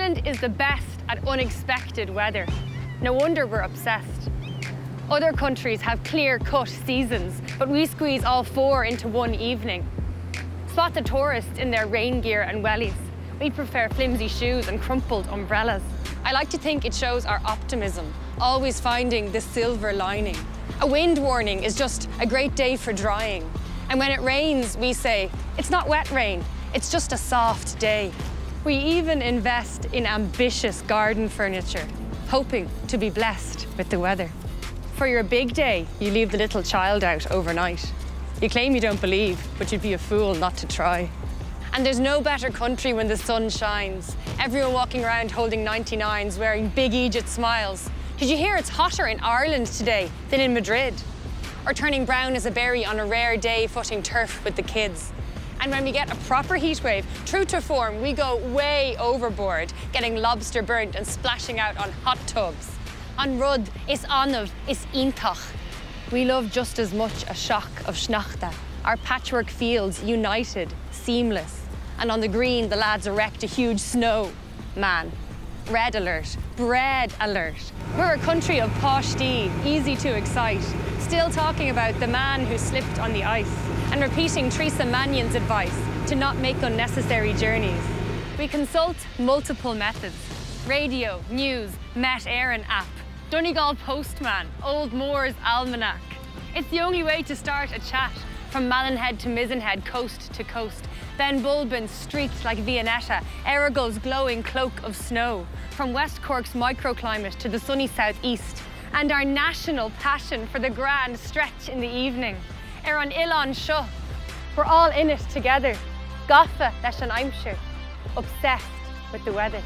Ireland is the best at unexpected weather. No wonder we're obsessed. Other countries have clear-cut seasons, but we squeeze all four into one evening. Spot the tourists in their rain gear and wellies. We prefer flimsy shoes and crumpled umbrellas. I like to think it shows our optimism, always finding the silver lining. A wind warning is just a great day for drying. And when it rains, we say, it's not wet rain, it's just a soft day. We even invest in ambitious garden furniture, hoping to be blessed with the weather. For your big day, you leave the little child out overnight. You claim you don't believe, but you'd be a fool not to try. And there's no better country when the sun shines. Everyone walking around holding 99s, wearing big Egypt smiles. Did you hear it's hotter in Ireland today than in Madrid? Or turning brown as a berry on a rare day footing turf with the kids. And when we get a proper heat wave, true to form, we go way overboard, getting lobster burnt and splashing out on hot tubs. On Rud, is anmh, is intach. We love just as much a shock of Sneachta, our patchwork fields united, seamless. And on the green, the lads erect a huge snow man. Red alert, bread alert. We're a country of posh-dee, easy to excite, still talking about the man who slipped on the ice and repeating Theresa Mannion's advice to not make unnecessary journeys. We consult multiple methods. Radio, news, Met Éireann app, Donegal Postman, Old Moore's Almanac. It's the only way to start a chat from Mallinhead to Mizenhead, coast to coast. Ben Bulbin streaked like Viennetta, Errigal's glowing cloak of snow. From West Cork's microclimate to the sunny southeast. And our national passion for the grand stretch in the evening. An Ilan Shu. We're all in it together. Gaffa leis an aimsir. Obsessed with the weather.